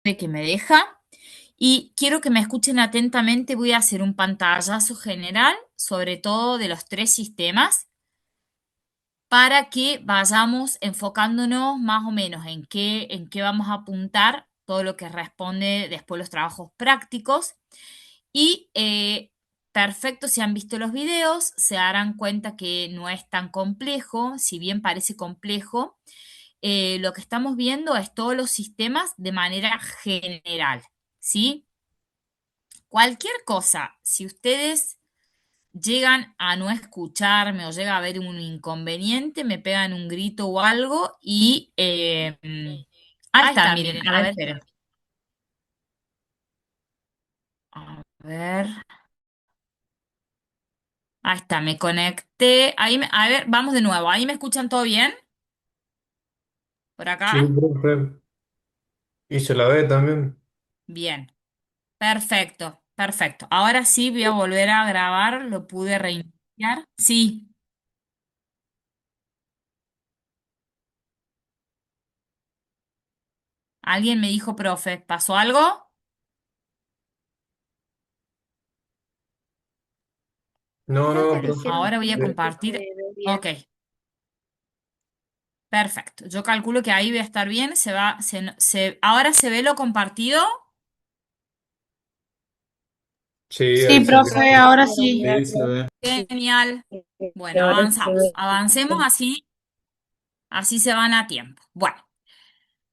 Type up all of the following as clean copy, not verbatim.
que me deja. Y quiero que me escuchen atentamente. Voy a hacer un pantallazo general, sobre todo de los tres sistemas, para que vayamos enfocándonos más o menos en qué vamos a apuntar, todo lo que responde después los trabajos prácticos. Y perfecto, si han visto los videos, se darán cuenta que no es tan complejo, si bien parece complejo. Lo que estamos viendo es todos los sistemas de manera general, ¿sí? Cualquier cosa, si ustedes llegan a no escucharme o llega a haber un inconveniente, me pegan un grito o algo y... ahí Ahí está, está, miren, miren, a a ver, ver. esperen. A ver, ahí está, me conecté. A ver, vamos de nuevo. ¿Ahí me escuchan todo bien? ¿Por Sí, acá? profe. Y se la ve también. Bien, perfecto, perfecto. Ahora sí voy a volver a grabar, lo pude reiniciar. Sí, alguien me dijo, profe, ¿pasó algo? No, Creo no, que profe. dijeron Ahora voy a que se compartir. ve Ok, bien. perfecto. Yo calculo que ahí voy a estar bien. Ahora se ve lo compartido. Sí, Sí, ahí se profe, ve. ahora sí. Sí, se ve. Genial. Bueno, Ahora se avanzamos. ve. Avancemos así, así se van a tiempo. Bueno,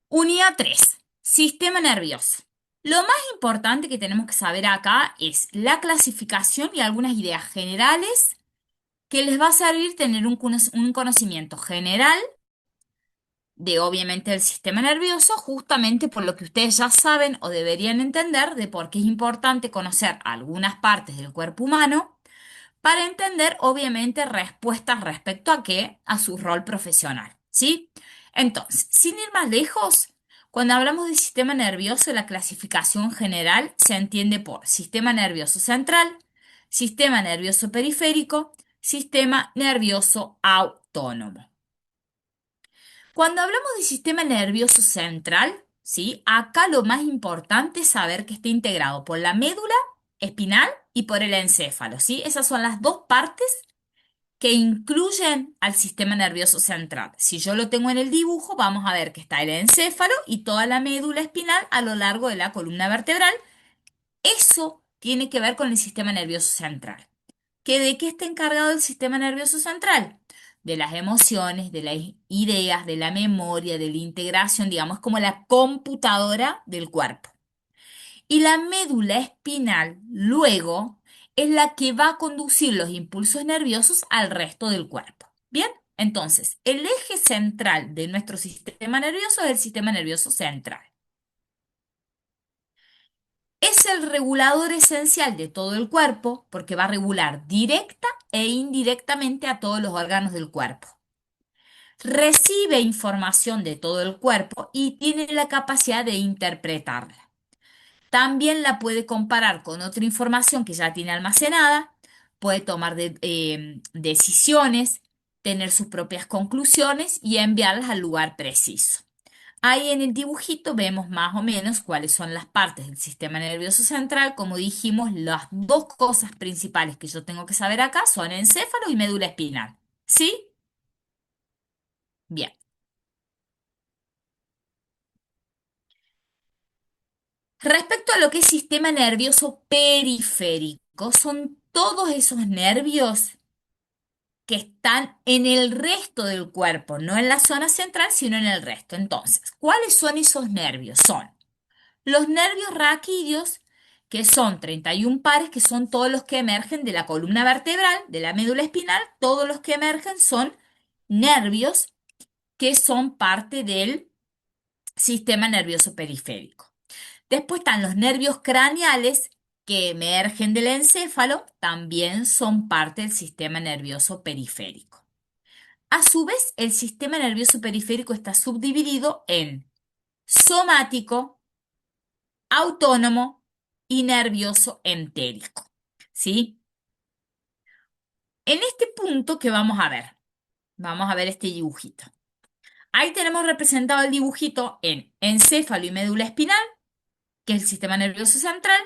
unidad 3. Sistema nervioso. Lo más importante que tenemos que saber acá es la clasificación y algunas ideas generales que les va a servir tener un conocimiento general de obviamente el sistema nervioso, justamente por lo que ustedes ya saben o deberían entender de por qué es importante conocer algunas partes del cuerpo humano para entender obviamente respuestas respecto a qué, a su rol profesional, ¿sí? Entonces, sin ir más lejos, cuando hablamos de sistema nervioso, la clasificación general se entiende por sistema nervioso central, sistema nervioso periférico, sistema nervioso autónomo. Cuando hablamos de sistema nervioso central, ¿sí? Acá lo más importante es saber que está integrado por la médula espinal y por el encéfalo, ¿sí? Esas son las dos partes que incluyen al sistema nervioso central. Si yo lo tengo en el dibujo, vamos a ver que está el encéfalo y toda la médula espinal a lo largo de la columna vertebral. Eso tiene que ver con el sistema nervioso central. ¿De qué está encargado el sistema nervioso central? De las emociones, de las ideas, de la memoria, de la integración, digamos, como la computadora del cuerpo. Y la médula espinal, luego, es la que va a conducir los impulsos nerviosos al resto del cuerpo. Bien, entonces, el eje central de nuestro sistema nervioso es el sistema nervioso central. Es el regulador esencial de todo el cuerpo porque va a regular directa e indirectamente a todos los órganos del cuerpo. Recibe información de todo el cuerpo y tiene la capacidad de interpretarla. También la puede comparar con otra información que ya tiene almacenada, puede tomar decisiones, tener sus propias conclusiones y enviarlas al lugar preciso. Ahí en el dibujito vemos más o menos cuáles son las partes del sistema nervioso central. Como dijimos, las dos cosas principales que yo tengo que saber acá son encéfalo y médula espinal. ¿Sí? Bien. Respecto a lo que es sistema nervioso periférico, son todos esos nervios que están en el resto del cuerpo, no en la zona central, sino en el resto. Entonces, ¿cuáles son esos nervios? Son los nervios raquídeos, que son 31 pares, que son todos los que emergen de la columna vertebral, de la médula espinal, todos los que emergen son nervios que son parte del sistema nervioso periférico. Después están los nervios craneales que emergen del encéfalo, también son parte del sistema nervioso periférico. A su vez, el sistema nervioso periférico está subdividido en somático, autónomo y nervioso entérico. ¿Sí? En este punto que vamos a ver este dibujito. Ahí tenemos representado el dibujito en encéfalo y médula espinal. que es el sistema nervioso central,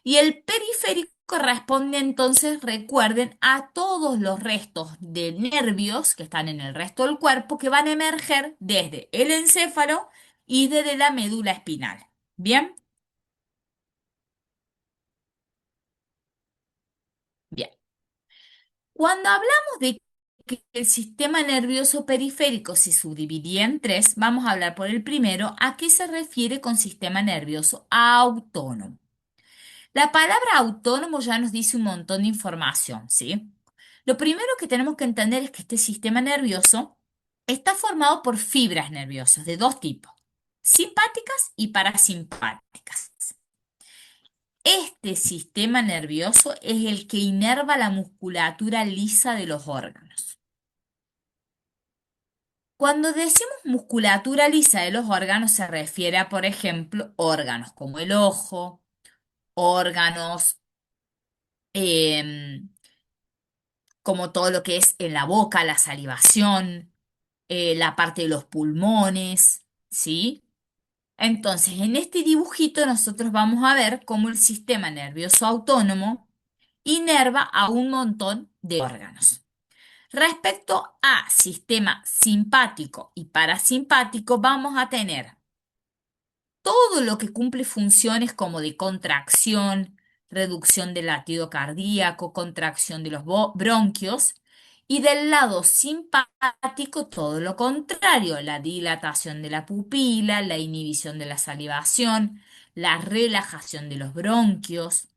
y el periférico responde entonces, recuerden, a todos los restos de nervios que están en el resto del cuerpo que van a emerger desde el encéfalo y desde la médula espinal. ¿Bien? Bien. Cuando hablamos de que el sistema nervioso periférico se subdividía en tres, vamos a hablar por el primero, ¿a qué se refiere con sistema nervioso autónomo? La palabra autónomo ya nos dice un montón de información, ¿sí? Lo primero que tenemos que entender es que este sistema nervioso está formado por fibras nerviosas de dos tipos, simpáticas y parasimpáticas. Este sistema nervioso es el que inerva la musculatura lisa de los órganos. Cuando decimos musculatura lisa de los órganos se refiere a, por ejemplo, órganos como el ojo, órganos em, como todo lo que es en la boca, la salivación, la parte de los pulmones, ¿sí? Entonces, en este dibujito nosotros vamos a ver cómo el sistema nervioso autónomo inerva a un montón de órganos. Respecto a sistema simpático y parasimpático, vamos a tener todo lo que cumple funciones como de contracción, reducción del latido cardíaco, contracción de los bronquios, y del lado simpático todo lo contrario, la dilatación de la pupila, la inhibición de la salivación, la relajación de los bronquios,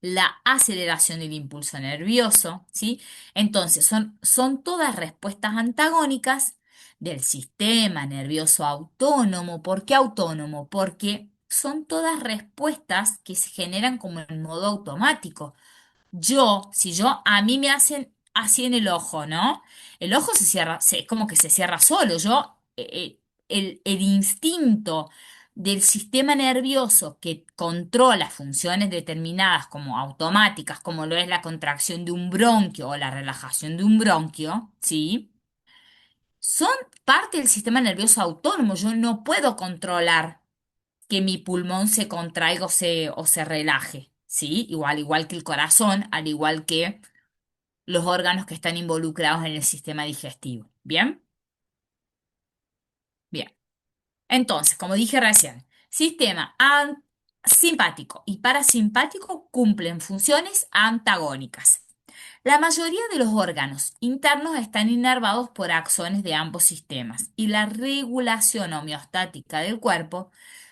la aceleración del impulso nervioso, ¿sí? Entonces, son todas respuestas antagónicas del sistema nervioso autónomo. ¿Por qué autónomo? Porque son todas respuestas que se generan como en modo automático. Si yo, a mí me hacen así en el ojo, ¿no? El ojo se cierra, es como que se cierra solo. El instinto del sistema nervioso que controla funciones determinadas como automáticas, como lo es la contracción de un bronquio o la relajación de un bronquio, ¿sí? Son parte del sistema nervioso autónomo. Yo no puedo controlar que mi pulmón se contraiga o se relaje, ¿sí? Igual que el corazón, al igual que los órganos que están involucrados en el sistema digestivo. ¿Bien? Bien. Entonces, como dije recién, simpático y parasimpático cumplen funciones antagónicas. La mayoría de los órganos internos están inervados por axones de ambos sistemas y la regulación homeostática del cuerpo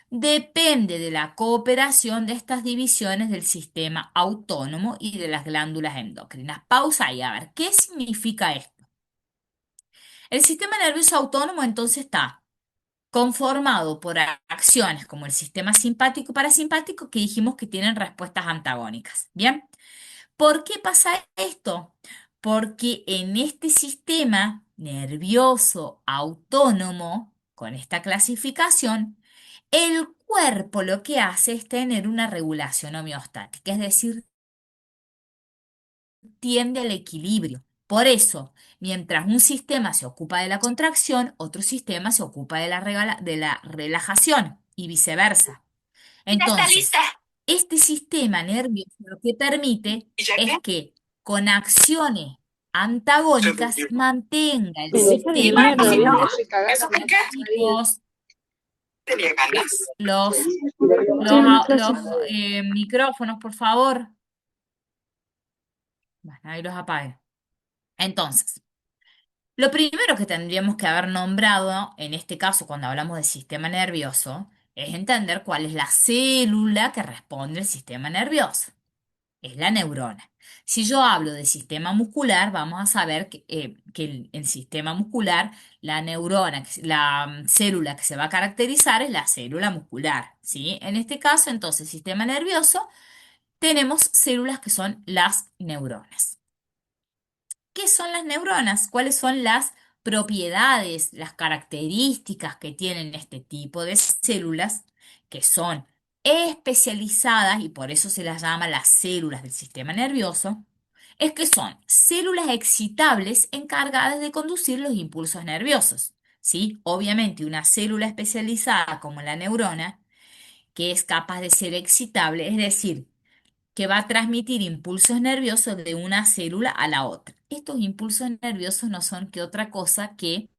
depende de la cooperación de estas divisiones del sistema autónomo y de las glándulas endocrinas. Pausa y a ver, ¿qué significa esto? El sistema nervioso autónomo entonces está conformado por acciones como el sistema simpático y parasimpático que dijimos que tienen respuestas antagónicas. ¿Bien? ¿Por qué pasa esto? Porque en este sistema nervioso autónomo, con esta clasificación, el cuerpo lo que hace es tener una regulación homeostática, es decir, tiende al equilibrio. Por eso, mientras un sistema se ocupa de la contracción, otro sistema se ocupa de de la relajación y viceversa. Ya está Entonces, lista. este sistema nervioso lo que permite ¿Y ya es qué? que con acciones Se antagónicas durmió. mantenga el Me deja de sistema mierda, Si me no, regulado. estoy cagando ¿eso con por qué? la salida. Chicos, Tenía ganas. los, Estoy en mi clase. micrófonos, por favor. Bueno, ahí los apague. Entonces, lo primero que tendríamos que haber nombrado, en este caso cuando hablamos de sistema nervioso, es entender cuál es la célula que responde al sistema nervioso. Es la neurona. Si yo hablo de sistema muscular, vamos a saber que el sistema muscular, la neurona, la célula que se va a caracterizar es la célula muscular, ¿sí? En este caso, entonces, sistema nervioso, tenemos células que son las neuronas. ¿Qué son las neuronas? ¿Cuáles son las propiedades, las características que tienen este tipo de células que son especializadas y por eso se las llama las células del sistema nervioso? Es que son células excitables encargadas de conducir los impulsos nerviosos. ¿Sí? Obviamente una célula especializada como la neurona que es capaz de ser excitable, es decir, que va a transmitir impulsos nerviosos de una célula a la otra. Estos impulsos nerviosos no son que otra cosa que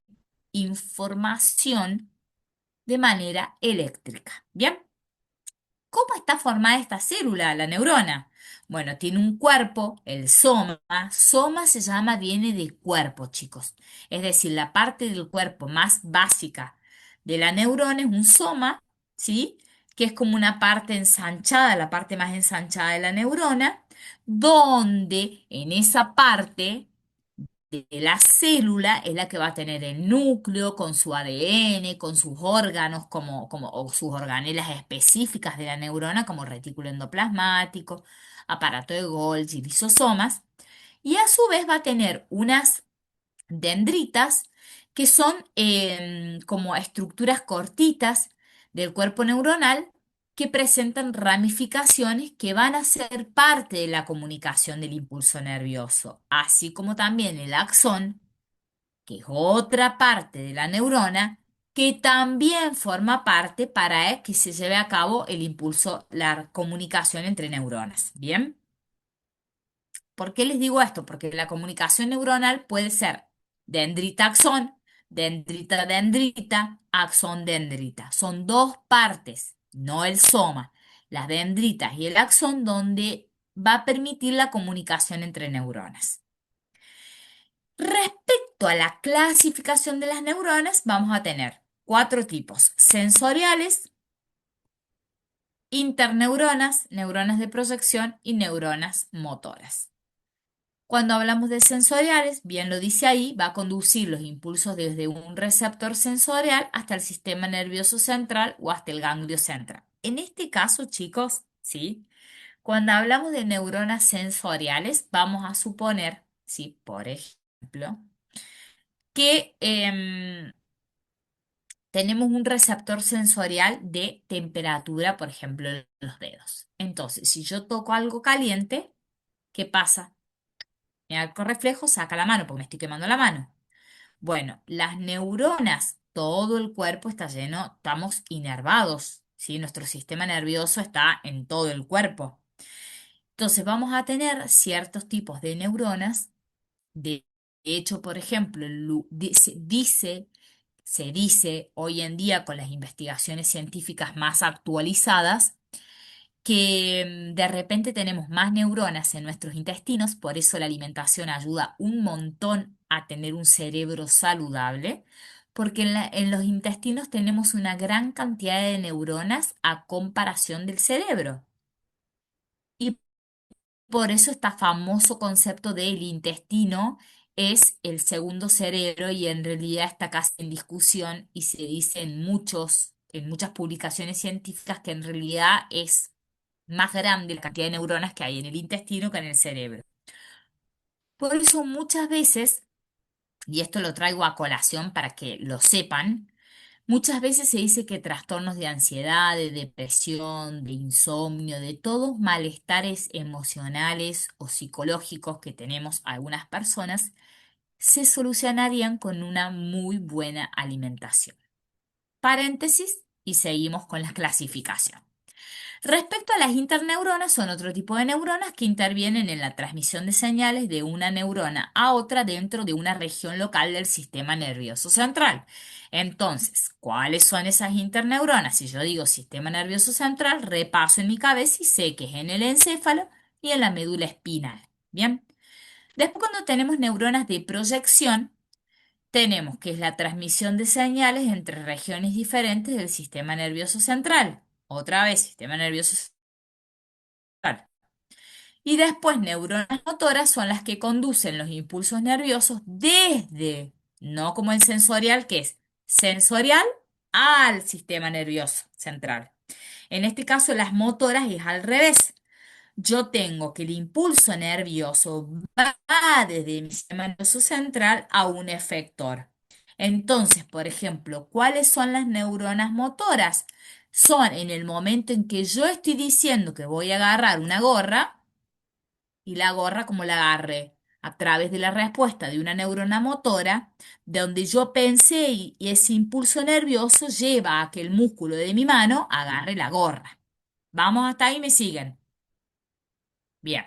información de manera eléctrica. ¿Bien? ¿Cómo está formada esta célula, la neurona? Bueno, tiene un cuerpo, el soma. Soma se llama, viene de cuerpo, chicos. Es decir, la parte del cuerpo más básica de la neurona es un soma, ¿sí? Que es como una parte ensanchada, la parte más ensanchada de la neurona, donde en esa parte de la célula es la que va a tener el núcleo con su ADN, con sus órganos o sus organelas específicas de la neurona, como retículo endoplasmático, aparato de Golgi, lisosomas, y a su vez va a tener unas dendritas, que son como estructuras cortitas del cuerpo neuronal que presentan ramificaciones que van a ser parte de la comunicación del impulso nervioso, así como también el axón, que es otra parte de la neurona, que también forma parte para que se lleve a cabo el impulso, la comunicación entre neuronas. ¿Bien? ¿Por qué les digo esto? Porque la comunicación neuronal puede ser dendrita-axón, dendrita-dendrita, axón-dendrita. Son dos partes, no el soma, las dendritas y el axón, donde va a permitir la comunicación entre neuronas. Respecto a la clasificación de las neuronas, vamos a tener cuatro tipos: sensoriales, interneuronas, neuronas de proyección y neuronas motoras. Cuando hablamos de sensoriales, bien lo dice ahí, va a conducir los impulsos desde un receptor sensorial hasta el sistema nervioso central o hasta el ganglio central. En este caso, chicos, ¿sí? Cuando hablamos de neuronas sensoriales, vamos a suponer, ¿sí? Por ejemplo, que tenemos un receptor sensorial de temperatura, por ejemplo, en los dedos. Entonces, si yo toco algo caliente, ¿qué pasa? Mi arco reflejo saca la mano porque me estoy quemando la mano. Bueno, las neuronas, todo el cuerpo está lleno, estamos inervados, ¿sí? Nuestro sistema nervioso está en todo el cuerpo. Entonces vamos a tener ciertos tipos de neuronas. De hecho, por ejemplo, se dice hoy en día con las investigaciones científicas más actualizadas, que de repente tenemos más neuronas en nuestros intestinos, por eso la alimentación ayuda un montón a tener un cerebro saludable, porque en los intestinos tenemos una gran cantidad de neuronas a comparación del cerebro. Y por eso este famoso concepto del intestino es el segundo cerebro, y en realidad está casi en discusión y se dice en muchas publicaciones científicas que en realidad es más grande la cantidad de neuronas que hay en el intestino que en el cerebro. Por eso muchas veces, y esto lo traigo a colación para que lo sepan, muchas veces se dice que trastornos de ansiedad, de depresión, de insomnio, de todos malestares emocionales o psicológicos que tenemos algunas personas, se solucionarían con una muy buena alimentación. Paréntesis y seguimos con la clasificación. Respecto a las interneuronas, son otro tipo de neuronas que intervienen en la transmisión de señales de una neurona a otra dentro de una región local del sistema nervioso central. Entonces, ¿cuáles son esas interneuronas? Si yo digo sistema nervioso central, repaso en mi cabeza y sé que es en el encéfalo y en la médula espinal. Bien. Después, cuando tenemos neuronas de proyección, tenemos que es la transmisión de señales entre regiones diferentes del sistema nervioso central. Otra vez, sistema nervioso central. Y después, neuronas motoras son las que conducen los impulsos nerviosos desde, no como el sensorial, que es sensorial al sistema nervioso central. En este caso, las motoras es al revés. Yo tengo que el impulso nervioso va desde mi sistema nervioso central a un efector. Entonces, por ejemplo, ¿cuáles son las neuronas motoras? Son en el momento en que yo estoy diciendo que voy a agarrar una gorra, y la gorra, como la agarré. a través de la respuesta de una neurona motora, de donde yo pensé y ese impulso nervioso lleva a que el músculo de mi mano agarre la gorra. ¿Vamos hasta ahí? ¿Me siguen? Bien.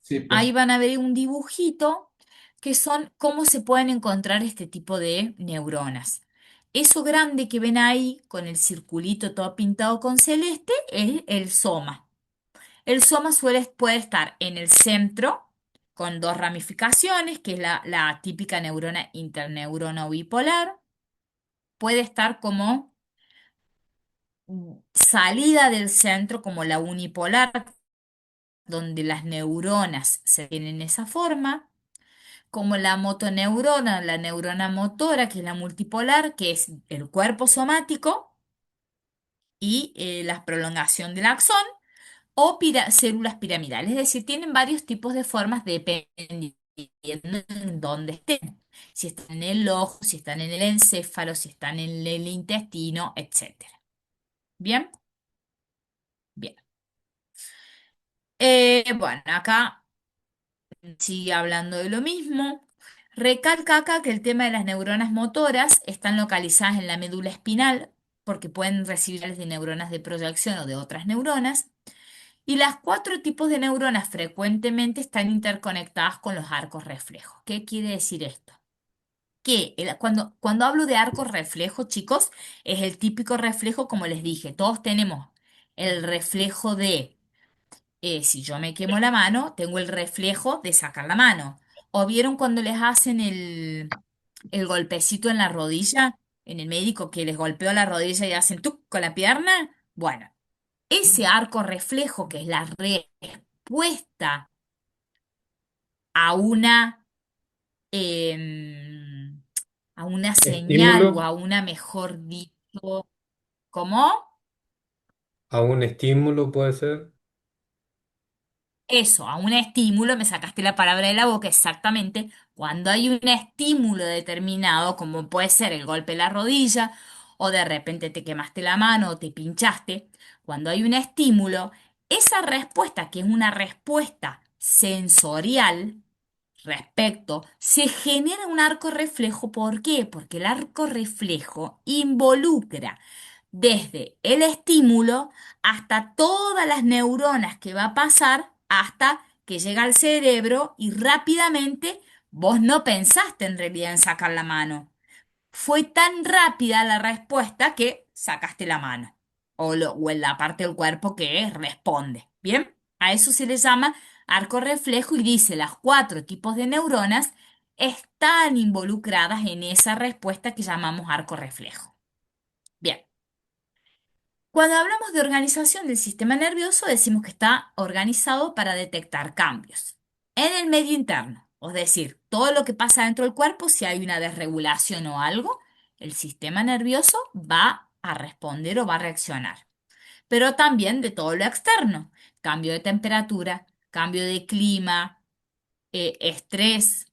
Sí, pues. Ahí van a ver un dibujito que son cómo se pueden encontrar este tipo de neuronas. Eso grande que ven ahí con el circulito todo pintado con celeste es el soma. El soma puede estar en el centro con dos ramificaciones, que es la típica neurona interneurona o bipolar. Puede estar como salida del centro, como la unipolar, donde las neuronas se tienen esa forma, como la motoneurona, la neurona motora, que es la multipolar, que es el cuerpo somático y la prolongación del axón, o células piramidales. Es decir, tienen varios tipos de formas dependiendo en dónde estén. Si están en el ojo, si están en el encéfalo, si están en el intestino, etcétera. ¿Bien? Bien. Bueno, acá sigue hablando de lo mismo. Recalca acá que el tema de las neuronas motoras están localizadas en la médula espinal porque pueden recibir señales de neuronas de proyección o de otras neuronas. Y las cuatro tipos de neuronas frecuentemente están interconectadas con los arcos reflejos. ¿Qué quiere decir esto? Que cuando hablo de arco reflejo, chicos, es el típico reflejo, como les dije, todos tenemos el reflejo de si yo me quemo la mano, tengo el reflejo de sacar la mano. ¿O vieron cuando les hacen el golpecito en la rodilla? En el médico que les golpeó la rodilla y hacen ¡tuc! Con la pierna. Bueno, ese arco reflejo, que es la respuesta a em, a una señal o Estímulo, a una, mejor dicho, ¿cómo? a un estímulo puede ser. Eso, a un estímulo, me sacaste la palabra de la boca exactamente. Cuando hay un estímulo determinado, como puede ser el golpe en la rodilla, o de repente te quemaste la mano o te pinchaste, cuando hay un estímulo, esa respuesta, que es una respuesta sensorial respecto, se genera un arco reflejo. ¿Por qué? Porque el arco reflejo involucra desde el estímulo hasta todas las neuronas que va a pasar hasta que llega al cerebro y rápidamente vos no pensaste en realidad en sacar la mano. Fue tan rápida la respuesta que sacaste la mano o en la parte del cuerpo que responde. ¿Bien? A eso se le llama arco reflejo y dice las cuatro tipos de neuronas están involucradas en esa respuesta que llamamos arco reflejo. Bien. Cuando hablamos de organización del sistema nervioso, decimos que está organizado para detectar cambios en el medio interno, es decir, todo lo que pasa dentro del cuerpo, si hay una desregulación o algo, el sistema nervioso va a responder o va a reaccionar. Pero también de todo lo externo, cambio de temperatura, cambio de clima, estrés.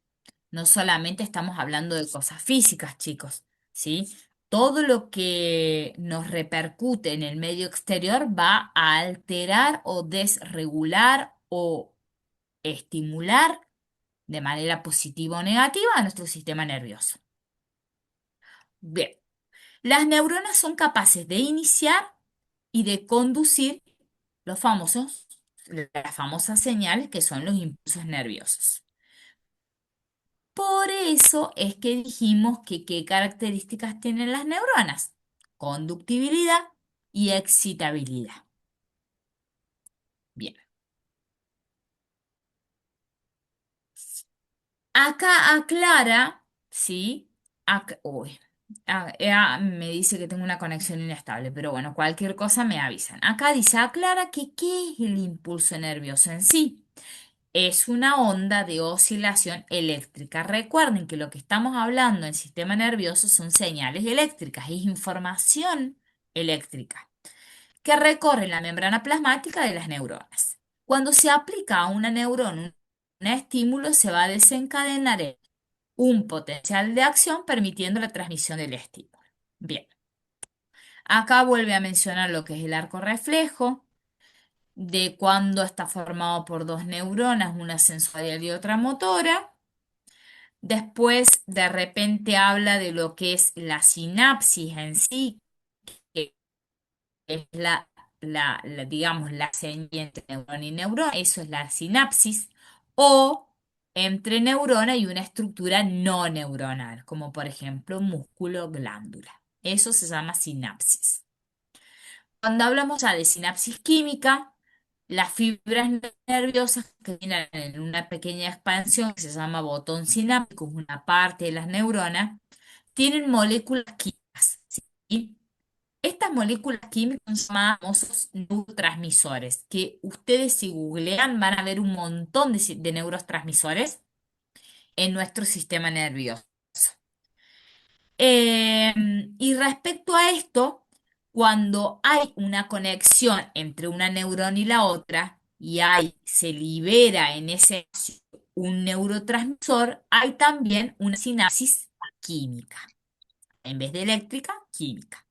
No solamente estamos hablando de cosas físicas, chicos, ¿sí? Todo lo que nos repercute en el medio exterior va a alterar o desregular o estimular de manera positiva o negativa a nuestro sistema nervioso. Bien, las neuronas son capaces de iniciar y de conducir los famosos, las famosas señales que son los impulsos nerviosos. Por eso es que dijimos que qué características tienen las neuronas: conductibilidad y excitabilidad. Bien, acá aclara, ¿sí? Uy, me dice que tengo una conexión inestable, pero bueno, cualquier cosa me avisan. Acá dice, aclara que qué es el impulso nervioso en sí. Es una onda de oscilación eléctrica. Recuerden que lo que estamos hablando en sistema nervioso son señales eléctricas, es información eléctrica que recorre la membrana plasmática de las neuronas. Cuando se aplica a una neurona un estímulo, se va a desencadenar un potencial de acción permitiendo la transmisión del estímulo. Bien, acá vuelve a mencionar lo que es el arco reflejo. de cuando está formado por dos neuronas, una sensorial y otra motora. Después, de repente, habla de lo que es la sinapsis en sí, que es digamos, la señal entre neurona y neurona. Eso es la sinapsis. O entre neurona y una estructura no neuronal, como por ejemplo músculo, glándula. Eso se llama sinapsis. Cuando hablamos ya de sinapsis química, las fibras nerviosas que tienen en una pequeña expansión que se llama botón sináptico, es una parte de las neuronas, tienen moléculas químicas, ¿sí? Estas moléculas químicas son famosos neurotransmisores, que ustedes si googlean van a ver un montón de neurotransmisores en nuestro sistema nervioso. Eh, y respecto a esto, cuando hay una conexión entre una neurona y la otra, y se libera en ese espacio un neurotransmisor, hay también una sinapsis química. En vez de eléctrica, química.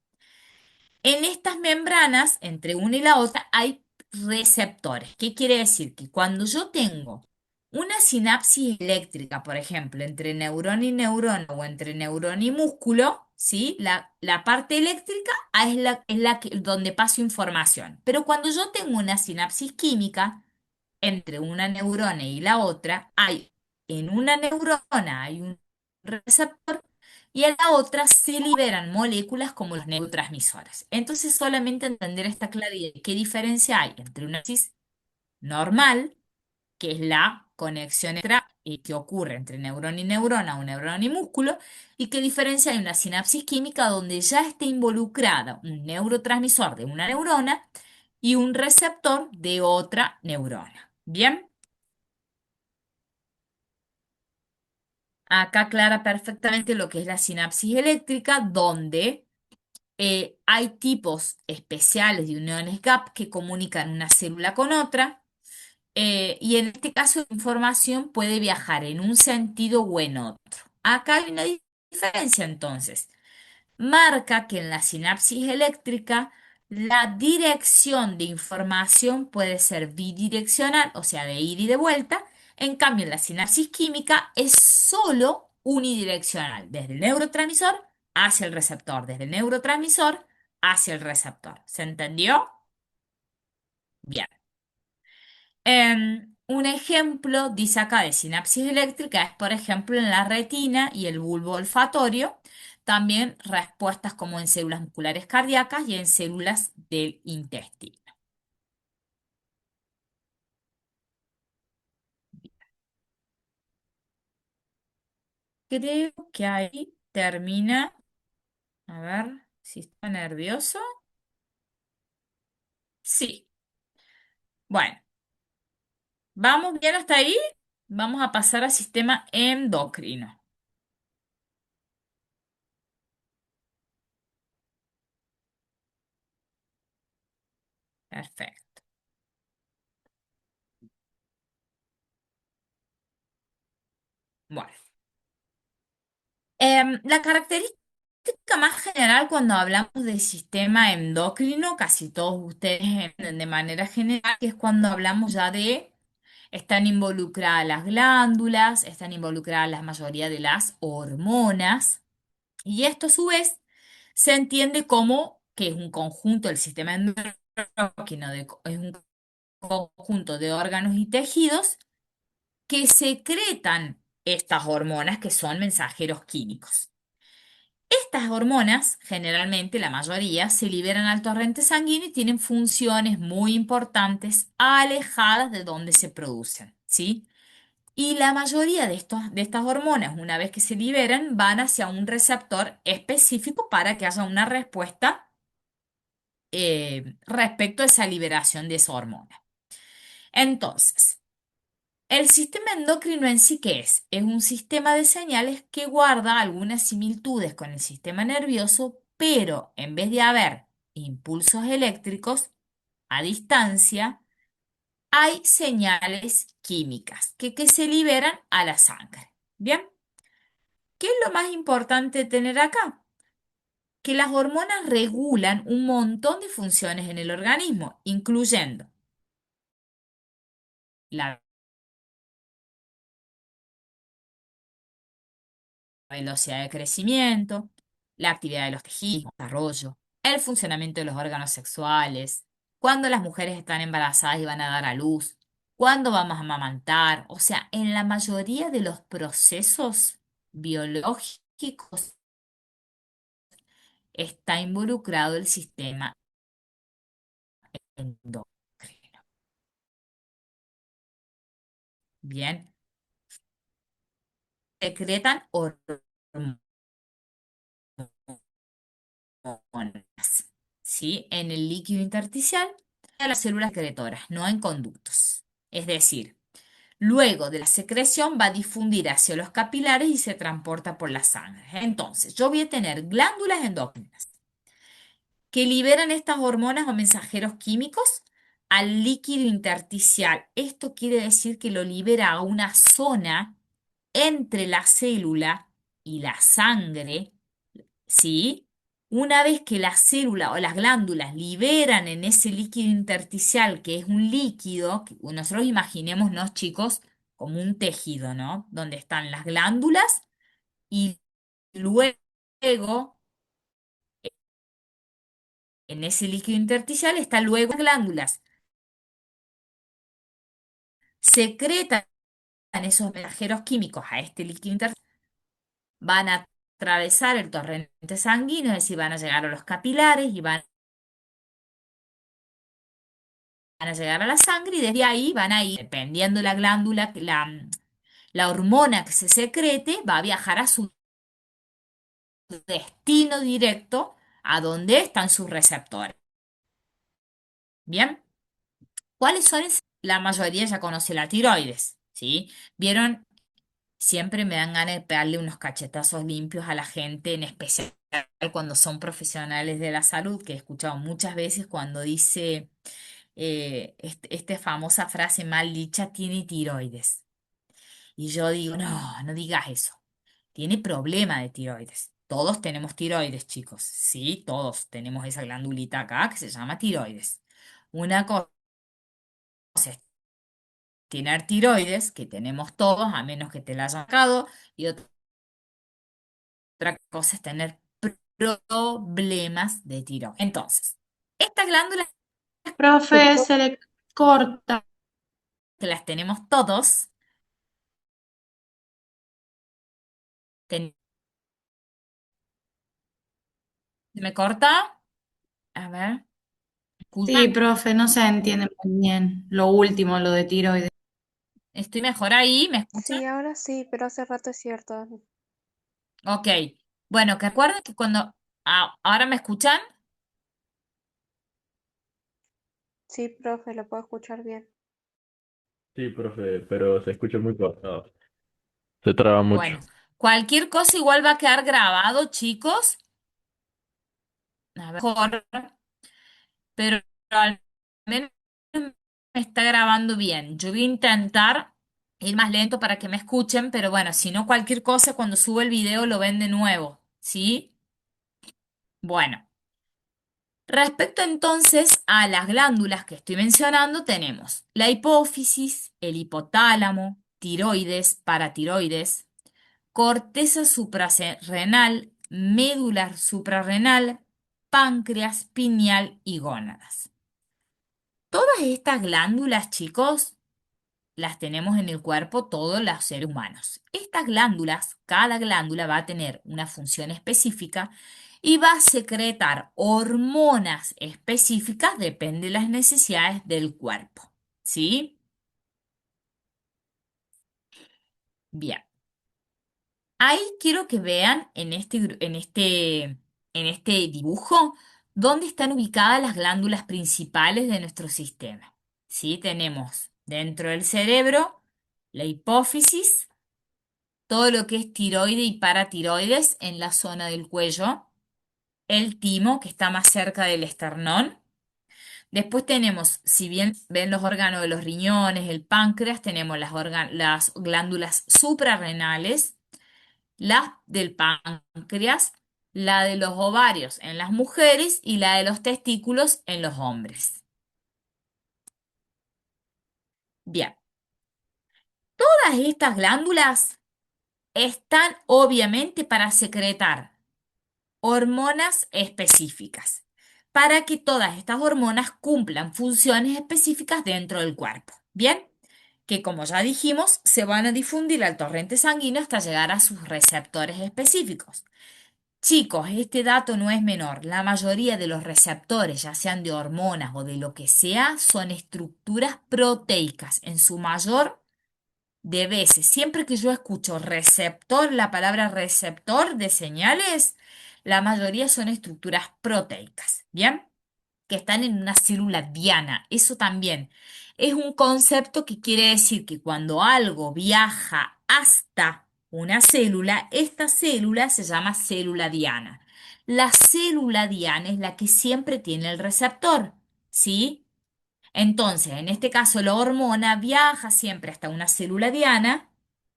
En estas membranas, entre una y la otra, hay receptores. ¿Qué quiere decir? Que cuando yo tengo una sinapsis eléctrica, por ejemplo, entre neurona y neurona o entre neurona y músculo, ¿sí? La parte eléctrica donde paso información. Pero cuando yo tengo una sinapsis química, entre una neurona y la otra, en una neurona hay un receptor y en la otra se liberan moléculas como los neurotransmisores. Entonces, solamente entender esta claridad, qué diferencia hay entre una sinapsis normal, que es la conexión que ocurre entre neurona y neurona o neurona y músculo, y qué diferencia hay una sinapsis química donde ya está involucrada un neurotransmisor de una neurona y un receptor de otra neurona. ¿Bien? Acá aclara perfectamente lo que es la sinapsis eléctrica, donde hay tipos especiales de uniones gap que comunican una célula con otra, y en este caso la información puede viajar en un sentido o en otro. Acá hay una diferencia entonces. Marca que en la sinapsis eléctrica la dirección de información puede ser bidireccional, o sea, de ida y de vuelta. En cambio, en la sinapsis química es solo unidireccional, desde el neurotransmisor hacia el receptor, desde el neurotransmisor hacia el receptor. ¿Se entendió? Bien. Un ejemplo, dice acá, de sinapsis eléctrica es, por ejemplo, en la retina y el bulbo olfatorio. También respuestas como en células musculares cardíacas y en células del intestino. Creo que ahí termina. A ver, si está nervioso. Sí. Bueno, ¿vamos bien hasta ahí? Vamos a pasar al sistema endocrino. Perfecto. Bueno. La característica más general cuando hablamos del sistema endocrino, casi todos ustedes entienden de manera general, que es cuando hablamos ya de, están involucradas las glándulas, están involucradas la mayoría de las hormonas, y esto a su vez se entiende como que es un conjunto del sistema endocrino, es un conjunto de órganos y tejidos que secretan estas hormonas que son mensajeros químicos. Estas hormonas, generalmente la mayoría, se liberan al torrente sanguíneo y tienen funciones muy importantes alejadas de donde se producen, ¿sí? Y la mayoría de estas hormonas, una vez que se liberan, van hacia un receptor específico para que haya una respuesta respecto a esa liberación de esa hormona. Entonces, el sistema endocrino en sí, ¿qué es? Es un sistema de señales que guarda algunas similitudes con el sistema nervioso, pero en vez de haber impulsos eléctricos a distancia, hay señales químicas que se liberan a la sangre. ¿Bien? ¿Qué es lo más importante de tener acá? Que las hormonas regulan un montón de funciones en el organismo, incluyendo la velocidad de crecimiento, la actividad de los tejidos, el desarrollo, el funcionamiento de los órganos sexuales, cuando las mujeres están embarazadas y van a dar a luz, cuándo vamos a amamantar, o sea, en la mayoría de los procesos biológicos está involucrado el sistema endocrino. Bien, secretan hormonas, ¿sí? En el líquido intersticial de las células secretoras, no en conductos. Es decir, luego de la secreción va a difundir hacia los capilares y se transporta por la sangre. Entonces, yo voy a tener glándulas endócrinas que liberan estas hormonas o mensajeros químicos al líquido intersticial. Esto quiere decir que lo libera a una zona entre la célula y la sangre, ¿sí? Una vez que la célula o las glándulas liberan en ese líquido intersticial, que es un líquido, que nosotros imaginémonos, chicos, como un tejido, ¿no? Donde están las glándulas y luego en ese líquido intersticial está luego las glándulas. Secretan esos mensajeros químicos a este líquido intersticial, van a atravesar el torrente sanguíneo, es decir, van a llegar a los capilares y van a llegar a la sangre y desde ahí van a ir, dependiendo la glándula, la hormona que se secrete, va a viajar a su destino directo, a donde están sus receptores. Bien, ¿cuáles son? La mayoría ya conoce la tiroides, ¿sí? ¿Vieron? Siempre me dan ganas de pegarle unos cachetazos limpios a la gente, en especial cuando son profesionales de la salud, que he escuchado muchas veces cuando dice esta famosa frase mal dicha, tiene tiroides. Y yo digo, no, no digas eso. Tiene problema de tiroides. Todos tenemos tiroides, chicos. Sí, todos tenemos esa glandulita acá que se llama tiroides. Una cosa es tener tiroides, que tenemos todos, a menos que te la hayan sacado, y otra cosa es tener problemas de tiroides. Entonces, estas glándulas Profe, se le corta. que las tenemos todos, ten- ¿me corta? A ver, Sí, ¿escuchan? profe, no se entiende muy bien lo último, lo de tiroides. ¿Estoy mejor ahí? ¿Me escuchan? Sí, ahora sí, pero hace rato es cierto. Ok. Bueno, que recuerden que cuando... ¿ahora me escuchan? Sí, profe, lo puedo escuchar bien. Sí, profe, pero se escucha muy cortado. Se traba mucho. Bueno, cualquier cosa igual va a quedar grabado, chicos. A ver, mejor, pero al menos me está grabando bien. Yo voy a intentar ir más lento para que me escuchen, pero bueno, si no, cualquier cosa, cuando subo el video lo ven de nuevo, ¿sí? Bueno, respecto entonces a las glándulas que estoy mencionando, tenemos la hipófisis, el hipotálamo, tiroides, paratiroides, corteza suprarrenal, médula suprarrenal, páncreas, pineal y gónadas. Todas estas glándulas, chicos, las tenemos en el cuerpo todos los seres humanos. Estas glándulas, cada glándula va a tener una función específica y va a secretar hormonas específicas, depende de las necesidades del cuerpo. ¿Sí? Bien. Ahí quiero que vean en este dibujo dónde están ubicadas las glándulas principales de nuestro sistema. ¿Sí? Tenemos dentro del cerebro la hipófisis, todo lo que es tiroide y paratiroides en la zona del cuello, el timo, que está más cerca del esternón. Después tenemos, si bien ven los órganos de los riñones, el páncreas, tenemos las glándulas suprarrenales, la del páncreas, la de los ovarios en las mujeres y la de los testículos en los hombres. Bien, Todas estas glándulas están obviamente para secretar hormonas específicas, para que todas estas hormonas cumplan funciones específicas dentro del cuerpo. Bien, que como ya dijimos, se van a difundir al torrente sanguíneo hasta llegar a sus receptores específicos. Chicos, este dato no es menor. La mayoría de los receptores, ya sean de hormonas o de lo que sea, son estructuras proteicas en su mayor de veces. Siempre que yo escucho receptor, la palabra receptor de señales, la mayoría son estructuras proteicas, ¿bien? Que están en una célula diana. Eso también es un concepto que quiere decir que cuando algo viaja hasta una célula, esta célula se llama célula diana. La célula diana es la que siempre tiene el receptor, ¿sí? Entonces, en este caso, la hormona viaja siempre hasta una célula diana,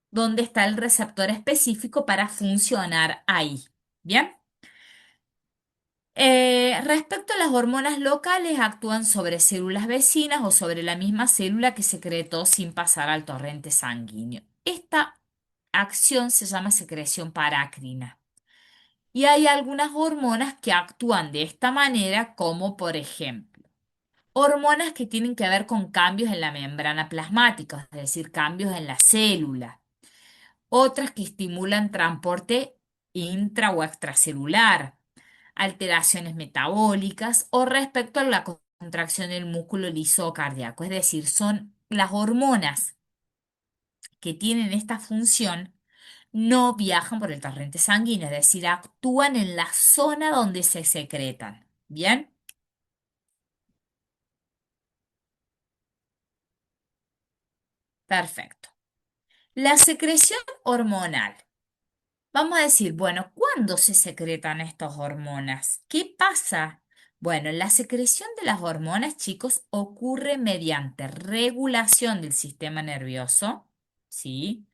donde está el receptor específico para funcionar ahí. ¿Bien? Respecto a las hormonas locales, actúan sobre células vecinas o sobre la misma célula que secretó sin pasar al torrente sanguíneo. Esta acción se llama secreción parácrina. Y hay algunas hormonas que actúan de esta manera, como por ejemplo, hormonas que tienen que ver con cambios en la membrana plasmática, es decir, cambios en la célula. Otras que estimulan transporte intra o extracelular, alteraciones metabólicas o respecto a la contracción del músculo liso cardíaco. Es decir, son las hormonas que tienen esta función no viajan por el torrente sanguíneo, es decir, actúan en la zona donde se secretan. ¿Bien? Perfecto. La secreción hormonal. Vamos a decir, bueno, ¿cuándo se secretan estas hormonas? ¿Qué pasa? Bueno, la secreción de las hormonas, chicos, ocurre mediante regulación del sistema nervioso, ¿sí?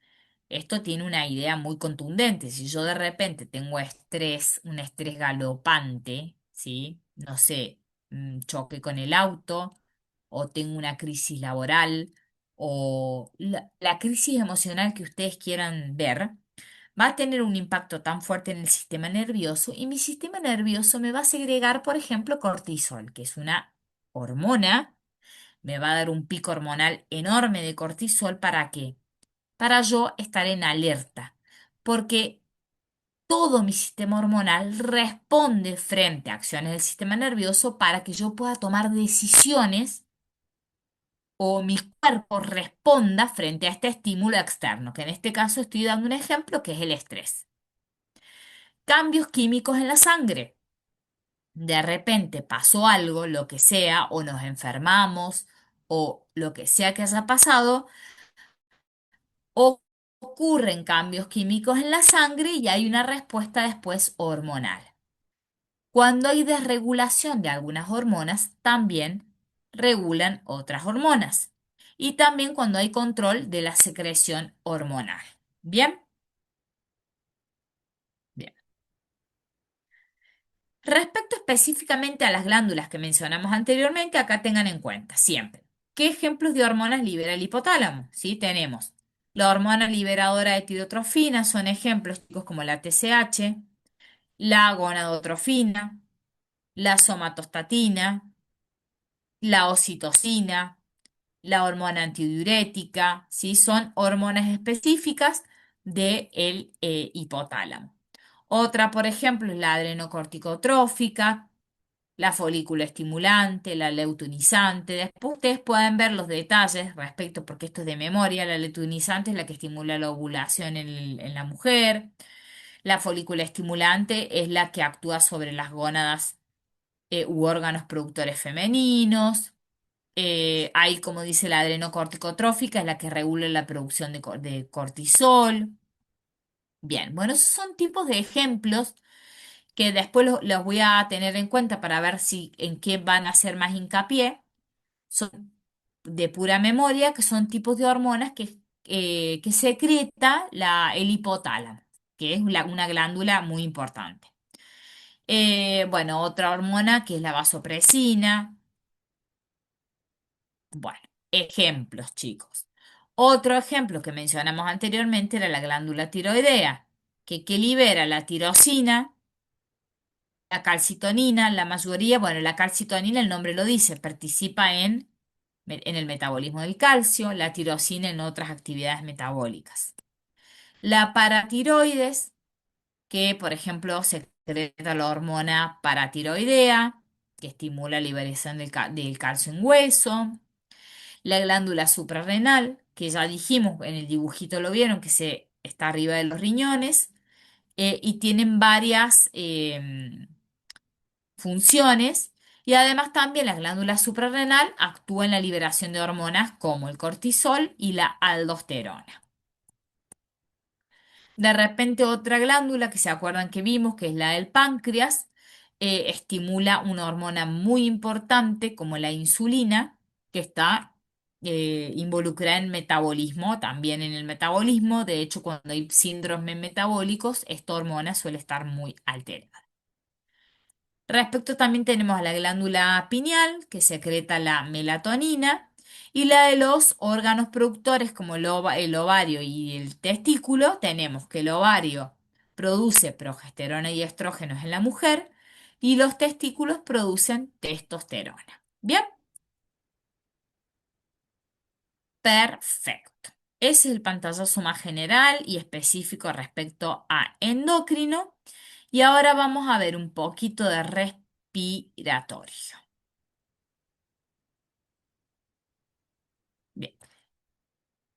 Esto tiene una idea muy contundente. Si yo de repente tengo estrés, un estrés galopante, ¿sí? No sé, choque con el auto, o tengo una crisis laboral, o la crisis emocional que ustedes quieran ver, va a tener un impacto tan fuerte en el sistema nervioso y mi sistema nervioso me va a segregar, por ejemplo, cortisol, que es una hormona, me va a dar un pico hormonal enorme de cortisol. ¿Para qué? Para yo estar en alerta, porque todo mi sistema hormonal responde frente a acciones del sistema nervioso para que yo pueda tomar decisiones o mi cuerpo responda frente a este estímulo externo, que en este caso estoy dando un ejemplo que es el estrés. Cambios químicos en la sangre. De repente pasó algo, lo que sea, o nos enfermamos, o lo que sea que haya pasado, o ocurren cambios químicos en la sangre y hay una respuesta después hormonal. Cuando hay desregulación de algunas hormonas, también regulan otras hormonas. Y también cuando hay control de la secreción hormonal. ¿Bien? Bien. Respecto específicamente a las glándulas que mencionamos anteriormente, acá tengan en cuenta siempre qué ejemplos de hormonas libera el hipotálamo. ¿Sí? Tenemos la hormona liberadora de tirotrofina, son ejemplos chicos como la TSH, la gonadotrofina, la somatostatina, la oxitocina, la hormona antidiurética, ¿sí? Son hormonas específicas del hipotálamo. Otra, por ejemplo, es la adrenocorticotrófica, la folículo estimulante, la leutonizante. Después ustedes pueden ver los detalles respecto, porque esto es de memoria, la leutonizante es la que estimula la ovulación en la mujer. La folícula estimulante es la que actúa sobre las gónadas u órganos productores femeninos. Hay, como dice la adrenocorticotrófica, es la que regula la producción de cortisol. Bien, bueno, esos son tipos de ejemplos que después los voy a tener en cuenta para ver si en qué van a hacer más hincapié. Son de pura memoria, que son tipos de hormonas que secreta el hipotálamo, que es una glándula muy importante. Bueno, otra hormona que es la vasopresina. Bueno, ejemplos, chicos. Otro ejemplo que mencionamos anteriormente era la glándula tiroidea, que libera la tirosina, la calcitonina, la mayoría, bueno, la calcitonina, el nombre lo dice, participa en el metabolismo del calcio, la tirosina en otras actividades metabólicas. La paratiroides, que por ejemplo secreta la hormona paratiroidea, que estimula la liberación del calcio en hueso. La glándula suprarrenal, que ya dijimos, en el dibujito lo vieron, que está arriba de los riñones, y tienen varias funciones. Y además también la glándula suprarrenal actúa en la liberación de hormonas como el cortisol y la aldosterona. De repente otra glándula que se acuerdan que vimos, que es la del páncreas, estimula una hormona muy importante como la insulina, que está involucrada en metabolismo, también en el metabolismo. De hecho, cuando hay síndromes metabólicos, esta hormona suele estar muy alterada. Respecto también tenemos a la glándula pineal, que secreta la melatonina, y la de los órganos productores como el ovario y el testículo, tenemos que el ovario produce progesterona y estrógenos en la mujer y los testículos producen testosterona. Bien, perfecto. Ese es el pantallazo más general y específico respecto a endocrino. Y ahora vamos a ver un poquito de respiratorio. Bien.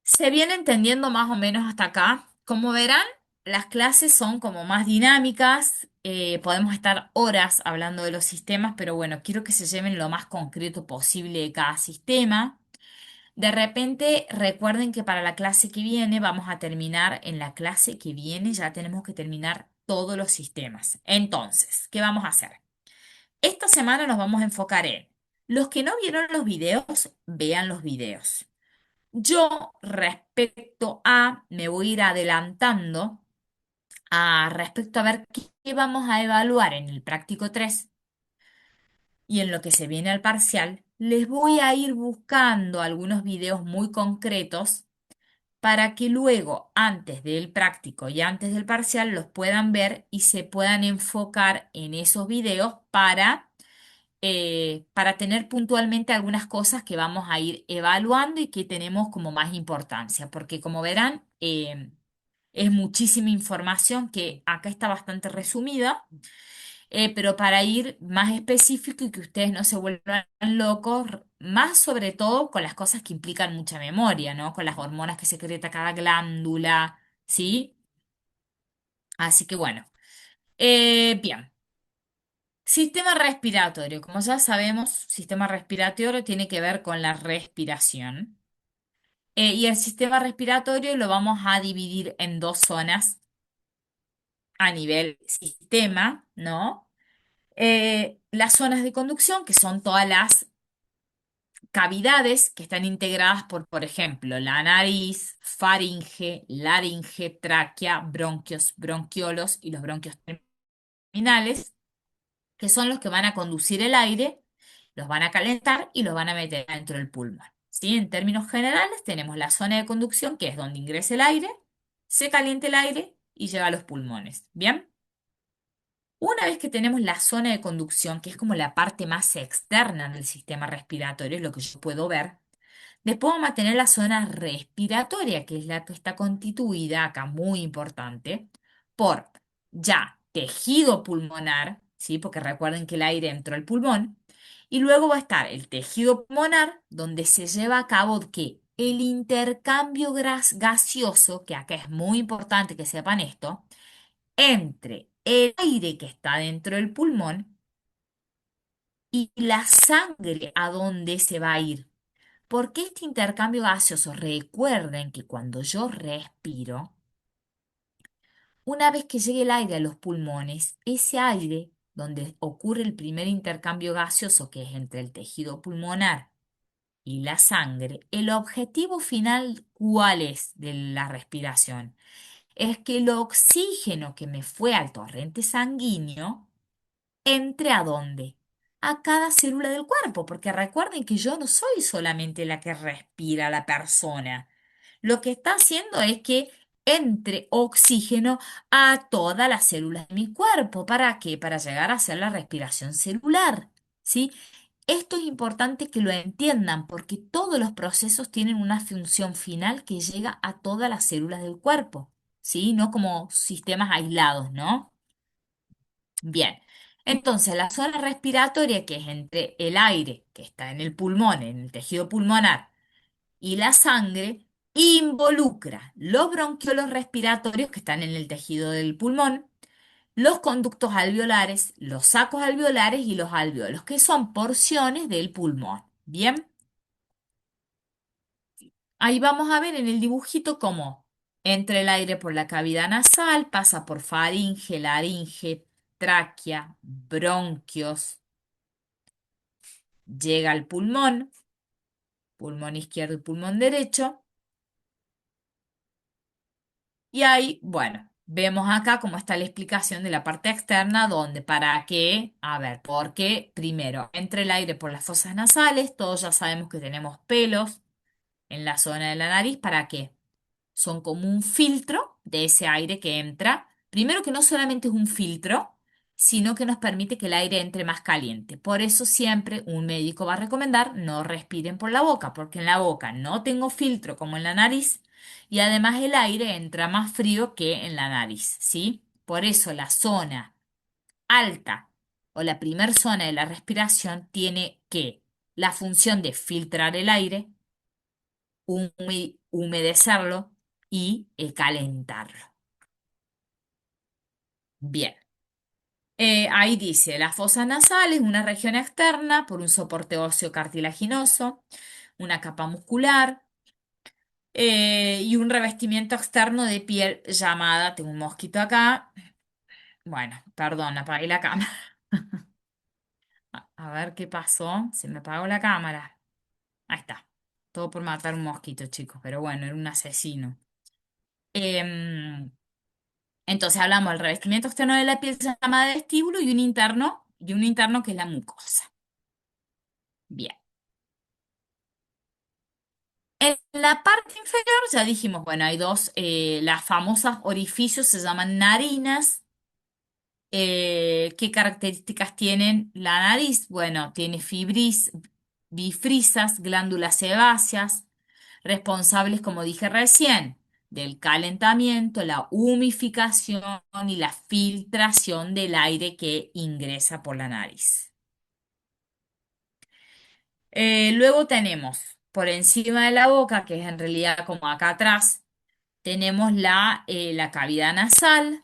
Se viene entendiendo más o menos hasta acá. Como verán, las clases son como más dinámicas. Podemos estar horas hablando de los sistemas, pero bueno, quiero que se lleven lo más concreto posible de cada sistema. De repente, recuerden que para la clase que viene vamos a terminar, en la clase que viene ya tenemos que terminar todos los sistemas. Entonces, ¿qué vamos a hacer? Esta semana nos vamos a enfocar en los que no vieron los videos, vean los videos. Yo respecto a, me voy a ir adelantando a respecto a ver qué vamos a evaluar en el práctico 3 y en lo que se viene al parcial, les voy a ir buscando algunos videos muy concretos para que luego, antes del práctico y antes del parcial, los puedan ver y se puedan enfocar en esos videos para tener puntualmente algunas cosas que vamos a ir evaluando y que tenemos como más importancia, porque como verán, es muchísima información que acá está bastante resumida, pero para ir más específico y que ustedes no se vuelvan locos, más sobre todo con las cosas que implican mucha memoria, ¿no? Con las hormonas que secreta cada glándula, ¿sí? Así que bueno, bien. Sistema respiratorio. Como ya sabemos, sistema respiratorio tiene que ver con la respiración. Y el sistema respiratorio lo vamos a dividir en dos zonas a nivel sistema, ¿no? Las zonas de conducción, que son todas las cavidades que están integradas por ejemplo, la nariz, faringe, laringe, tráquea, bronquios, bronquiolos y los bronquios terminales, que son los que van a conducir el aire, los van a calentar y los van a meter dentro del pulmón. ¿Sí? En términos generales, tenemos la zona de conducción, que es donde ingresa el aire, se calienta el aire y llega a los pulmones. ¿Bien? Una vez que tenemos la zona de conducción, que es como la parte más externa del sistema respiratorio, es lo que yo puedo ver, después vamos a tener la zona respiratoria, que es la que está constituida, acá muy importante, por ya tejido pulmonar, ¿sí? Porque recuerden que el aire entró al pulmón, y luego va a estar el tejido pulmonar, donde se lleva a cabo ¿qué? El intercambio gaseoso, que acá es muy importante que sepan esto, entre el aire que está dentro del pulmón y la sangre a dónde se va a ir. Porque este intercambio gaseoso, recuerden que cuando yo respiro, una vez que llegue el aire a los pulmones, ese aire donde ocurre el primer intercambio gaseoso, que es entre el tejido pulmonar y la sangre, el objetivo final, ¿cuál es de la respiración? Es que el oxígeno que me fue al torrente sanguíneo entre a dónde? A cada célula del cuerpo, porque recuerden que yo no soy solamente la que respira la persona. lo que está haciendo es que entre oxígeno a todas las células de mi cuerpo. ¿Para qué? Para llegar a hacer la respiración celular, ¿sí? Esto es importante que lo entiendan porque todos los procesos tienen una función final que llega a todas las células del cuerpo, ¿sí? No como sistemas aislados, ¿no? Bien. Entonces, la zona respiratoria, que es entre el aire que está en el pulmón, en el tejido pulmonar, y la sangre, involucra los bronquiolos respiratorios que están en el tejido del pulmón, los conductos alveolares, los sacos alveolares y los alveolos, que son porciones del pulmón. Bien, ahí vamos a ver en el dibujito cómo entra el aire por la cavidad nasal, pasa por faringe, laringe, tráquea, bronquios, llega al pulmón, pulmón izquierdo y pulmón derecho. Y ahí, bueno, vemos acá cómo está la explicación de la parte externa, donde para qué, a ver, porque primero entra el aire por las fosas nasales, todos ya sabemos que tenemos pelos en la zona de la nariz, ¿para qué? Son como un filtro de ese aire que entra. Primero que no solamente es un filtro, sino que nos permite que el aire entre más caliente. Por eso siempre un médico va a recomendar no respiren por la boca, porque en la boca no tengo filtro como en la nariz y además el aire entra más frío que en la nariz, ¿sí? Por eso la zona alta o la primer zona de la respiración tiene que la función de filtrar el aire, humedecerlo y calentarlo. Bien. Ahí dice, la fosa nasal es una región externa por un soporte óseo cartilaginoso, una capa muscular y un revestimiento externo de piel llamada, tengo un mosquito acá, bueno, perdón, apagué la cámara. A ver qué pasó, se me apagó la cámara. Ahí está. Todo por matar un mosquito, chicos, pero bueno, era un asesino. Em, Entonces hablamos del revestimiento externo de la piel se llama vestíbulo y un interno que es la mucosa. Bien. En la parte inferior ya dijimos, bueno, hay dos, las famosas orificios se llaman narinas. ¿Qué características tienen la nariz? Bueno, tiene bifrisas, glándulas sebáceas, responsables, como dije recién, del calentamiento, la humificación y la filtración del aire que ingresa por la nariz. Luego tenemos por encima de la boca, que es en realidad como acá atrás, tenemos la cavidad nasal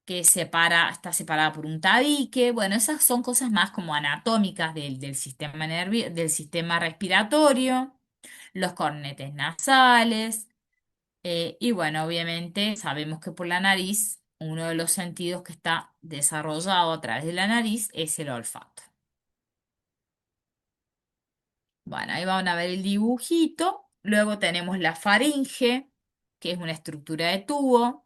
que está separada por un tabique. Bueno, esas son cosas más como anatómicas del sistema del sistema respiratorio, los cornetes nasales, y bueno, obviamente sabemos que por la nariz, uno de los sentidos que está desarrollado a través de la nariz es el olfato. Bueno, ahí van a ver el dibujito. Luego tenemos la faringe, que es una estructura de tubo.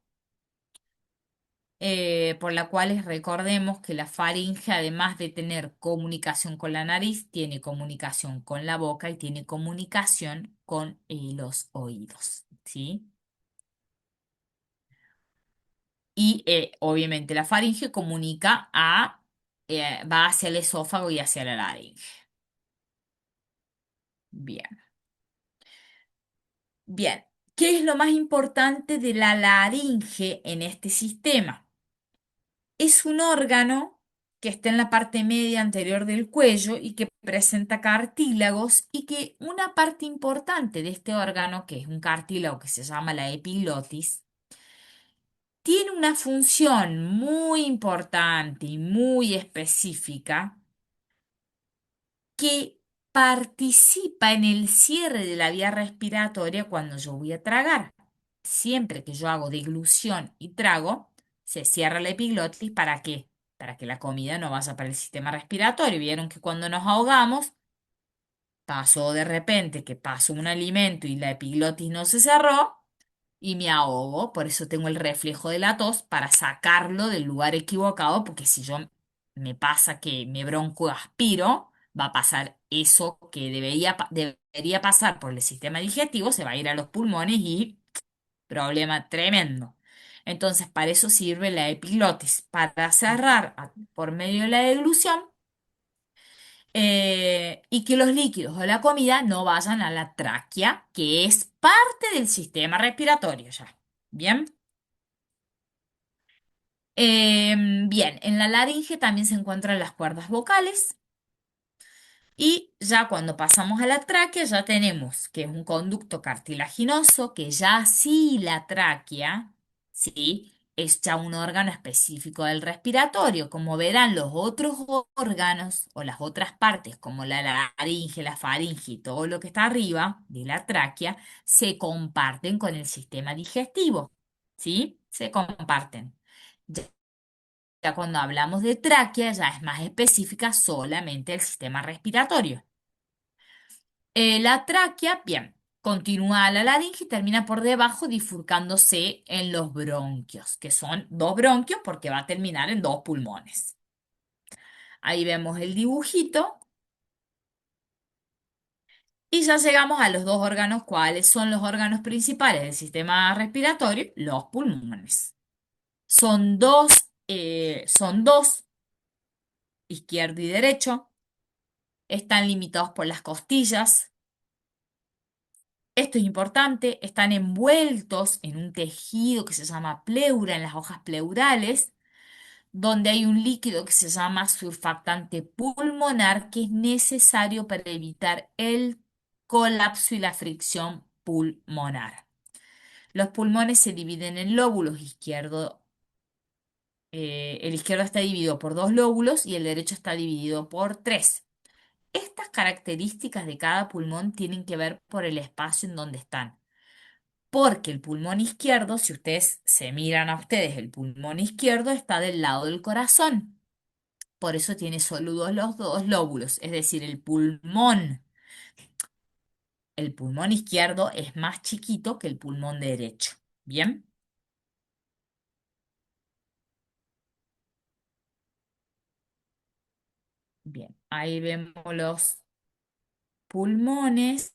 Por la cual recordemos que la faringe, además de tener comunicación con la nariz, tiene comunicación con la boca y tiene comunicación con los oídos, ¿sí? Y obviamente la faringe va hacia el esófago y hacia la laringe. Bien, bien. ¿Qué es lo más importante de la laringe en este sistema? Es un órgano que está en la parte media anterior del cuello y que presenta cartílagos y que una parte importante de este órgano, que es un cartílago que se llama la epiglotis, tiene una función muy importante y muy específica que participa en el cierre de la vía respiratoria cuando yo voy a tragar. Siempre que yo hago deglución y trago, se cierra la epiglotis. ¿Para qué? Para que la comida no vaya para el sistema respiratorio. Vieron que cuando nos ahogamos, pasó de repente que pasó un alimento y la epiglotis no se cerró y me ahogo. Por eso tengo el reflejo de la tos para sacarlo del lugar equivocado, porque si yo me pasa que me broncoaspiro, va a pasar eso que debería pasar por el sistema digestivo, se va a ir a los pulmones y problema tremendo. Entonces, para eso sirve la epiglotis, para cerrar por medio de la deglución y que los líquidos o la comida no vayan a la tráquea, que es parte del sistema respiratorio ya. ¿Bien? Bien, en la laringe también se encuentran las cuerdas vocales. Y ya cuando pasamos a la tráquea, ya tenemos que es un conducto cartilaginoso, que ya sí la tráquea, sí, es ya un órgano específico del respiratorio. Como verán, los otros órganos o las otras partes, como la laringe, la faringe y todo lo que está arriba de la tráquea, se comparten con el sistema digestivo, ¿sí? Se comparten. Ya cuando hablamos de tráquea, ya es más específica solamente el sistema respiratorio. La tráquea, bien, continúa a la laringe y termina por debajo bifurcándose en los bronquios, que son dos bronquios porque va a terminar en dos pulmones. Ahí vemos el dibujito y ya llegamos a los dos órganos. ¿Cuáles son los órganos principales del sistema respiratorio? Los pulmones. Son dos, izquierdo y derecho. Están limitados por las costillas. Esto es importante, están envueltos en un tejido que se llama pleura, en las hojas pleurales, donde hay un líquido que se llama surfactante pulmonar, que es necesario para evitar el colapso y la fricción pulmonar. Los pulmones se dividen en lóbulos izquierdo. El izquierdo está dividido por dos lóbulos y el derecho está dividido por tres. Estas características de cada pulmón tienen que ver por el espacio en donde están. Porque el pulmón izquierdo, si ustedes se miran a ustedes, el pulmón izquierdo está del lado del corazón. Por eso tiene solo los dos lóbulos. Es decir, el pulmón izquierdo es más chiquito que el pulmón derecho. ¿Bien? Bien. Ahí vemos los pulmones.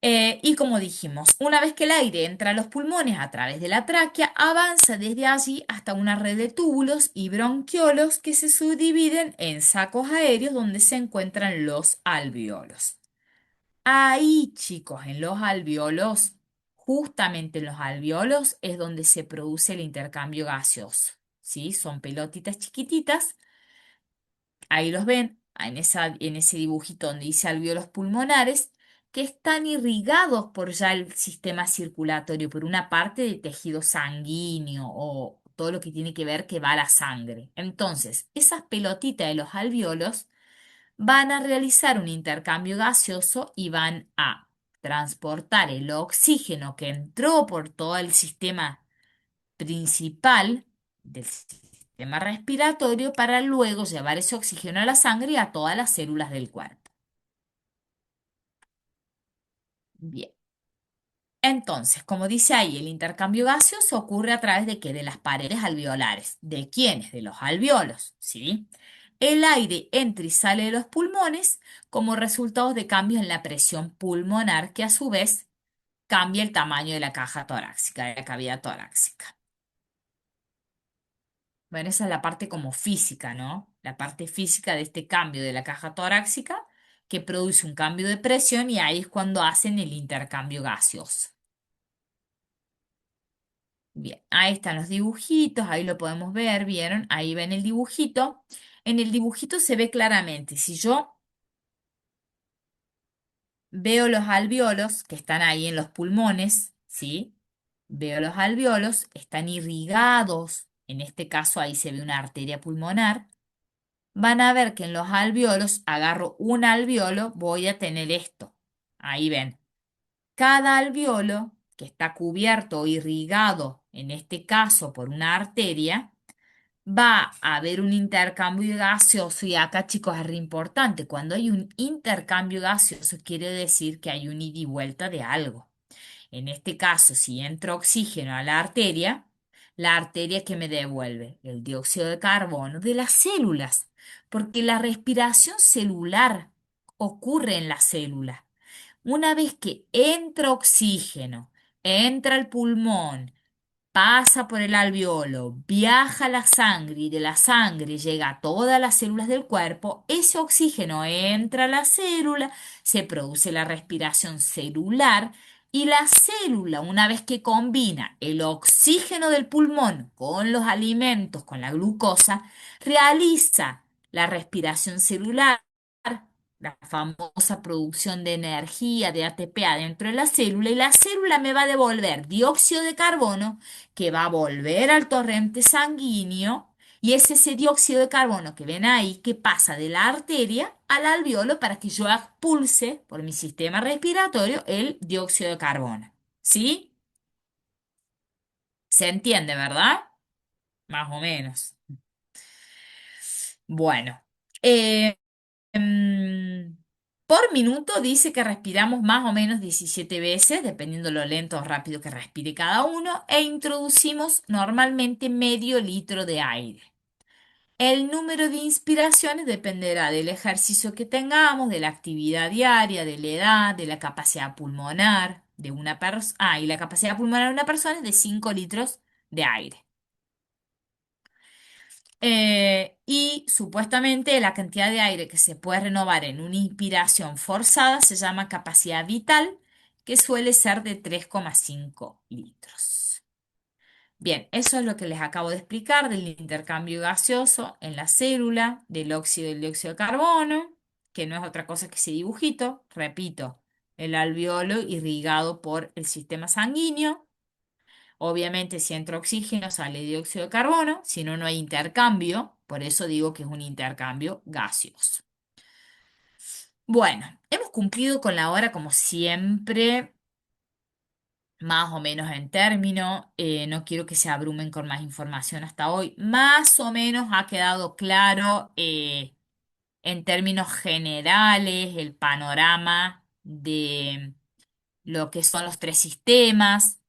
Y como dijimos, una vez que el aire entra a los pulmones a través de la tráquea, avanza desde allí hasta una red de túbulos y bronquiolos que se subdividen en sacos aéreos donde se encuentran los alvéolos. Ahí, chicos, en los alvéolos, justamente en los alvéolos es donde se produce el intercambio gaseoso. ¿Sí? Son pelotitas chiquititas. Ahí los ven, en ese dibujito donde dice alvéolos pulmonares, que están irrigados por ya el sistema circulatorio, por una parte del tejido sanguíneo o todo lo que tiene que ver que va a la sangre. Entonces, esas pelotitas de los alvéolos van a realizar un intercambio gaseoso y van a transportar el oxígeno que entró por todo el sistema principal del sistema respiratorio para luego llevar ese oxígeno a la sangre y a todas las células del cuerpo. Bien. Entonces, como dice ahí, el intercambio gaseoso ocurre a través de qué? De las paredes alveolares. ¿De quiénes? De los alvéolos, ¿sí? El aire entra y sale de los pulmones como resultado de cambios en la presión pulmonar que a su vez cambia el tamaño de la caja torácica, de la cavidad torácica. Bueno, esa es la parte como física, ¿no? La parte física de este cambio de la caja torácica que produce un cambio de presión y ahí es cuando hacen el intercambio gaseoso. Bien, ahí están los dibujitos, ahí lo podemos ver, ¿vieron? Ahí ven el dibujito. En el dibujito se ve claramente, si yo veo los alvéolos que están ahí en los pulmones, ¿sí? Veo los alvéolos, están irrigados, en este caso ahí se ve una arteria pulmonar. Van a ver que en los alvéolos, agarro un alvéolo, voy a tener esto. Ahí ven. Cada alvéolo que está cubierto o irrigado, en este caso por una arteria, va a haber un intercambio gaseoso y acá, chicos, es re importante. Cuando hay un intercambio gaseoso, quiere decir que hay un ida y vuelta de algo. En este caso, si entra oxígeno a la arteria, la arteria que me devuelve el dióxido de carbono de las células, porque la respiración celular ocurre en la célula. Una vez que entra oxígeno, entra al pulmón, pasa por el alveolo, viaja a la sangre y de la sangre llega a todas las células del cuerpo, ese oxígeno entra a la célula, se produce la respiración celular y la célula, una vez que combina el oxígeno del pulmón con los alimentos, con la glucosa, realiza la respiración celular, la famosa producción de energía de ATP adentro de la célula y la célula me va a devolver dióxido de carbono que va a volver al torrente sanguíneo y es ese dióxido de carbono que ven ahí que pasa de la arteria al alveolo para que yo expulse por mi sistema respiratorio el dióxido de carbono. ¿Sí? ¿Se entiende, verdad? Más o menos. Bueno, eh, mm, por minuto dice que respiramos más o menos 17 veces, dependiendo lo lento o rápido que respire cada uno, e introducimos normalmente medio litro de aire. El número de inspiraciones dependerá del ejercicio que tengamos, de la actividad diaria, de la edad, de la capacidad pulmonar de una persona. Ah, y la capacidad pulmonar de una persona es de 5 litros de aire. Y supuestamente la cantidad de aire que se puede renovar en una inspiración forzada se llama capacidad vital, que suele ser de 3,5 litros. Bien, eso es lo que les acabo de explicar del intercambio gaseoso en la célula, del óxido y el dióxido de carbono, que no es otra cosa que ese dibujito, repito, el alveolo irrigado por el sistema sanguíneo. Obviamente, si entra oxígeno, sale dióxido de carbono, si no, no hay intercambio, por eso digo que es un intercambio gaseoso. Bueno, hemos cumplido con la hora como siempre, más o menos en término, no quiero que se abrumen con más información hasta hoy, más o menos ha quedado claro en términos generales el panorama de lo que son los tres sistemas.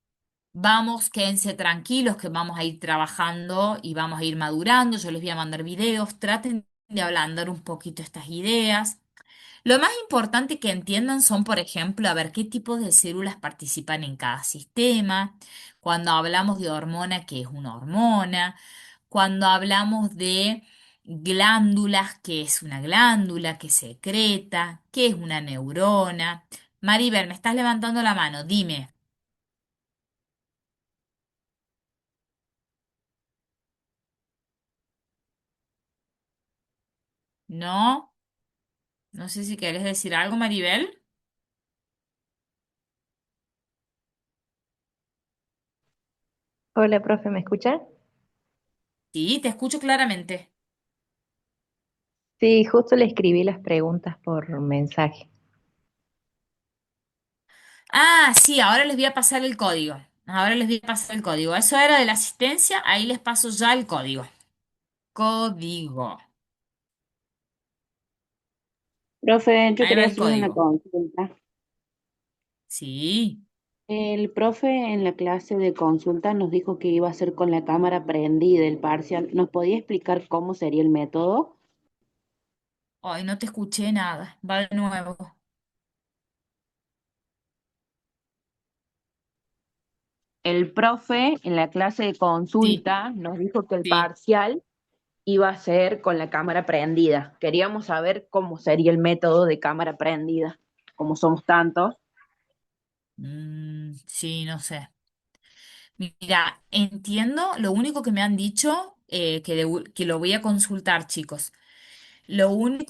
Vamos, quédense tranquilos que vamos a ir trabajando y vamos a ir madurando. Yo les voy a mandar videos, traten de ablandar un poquito estas ideas. Lo más importante que entiendan son, por ejemplo, a ver qué tipos de células participan en cada sistema. Cuando hablamos de hormona, ¿qué es una hormona? Cuando hablamos de glándulas, ¿qué es una glándula? ¿Qué secreta? ¿Qué es una neurona? Maribel, me estás levantando la mano, dime. ¿No? No sé si querés decir algo, Maribel. Hola, profe, ¿me escucha? Sí, te escucho claramente. Sí, justo le escribí las preguntas por mensaje. Ah, sí, ahora les voy a pasar el código. Ahora les voy a pasar el código. Eso era de la asistencia, ahí les paso ya el código. Código. Profe, yo Ahí va quería el hacerle una código. consulta. Sí. El profe en la clase de consulta nos dijo que iba a ser con la cámara prendida el parcial. ¿Nos podía explicar cómo sería el método? Ay, no te escuché nada. Va de nuevo. El profe en la clase de Sí, consulta nos dijo que el sí. parcial iba a ser con la cámara prendida. Queríamos saber cómo sería el método de cámara prendida, como somos tantos. Sí, no sé. Mira, entiendo, lo único que me han dicho, que lo voy a consultar, chicos. Lo único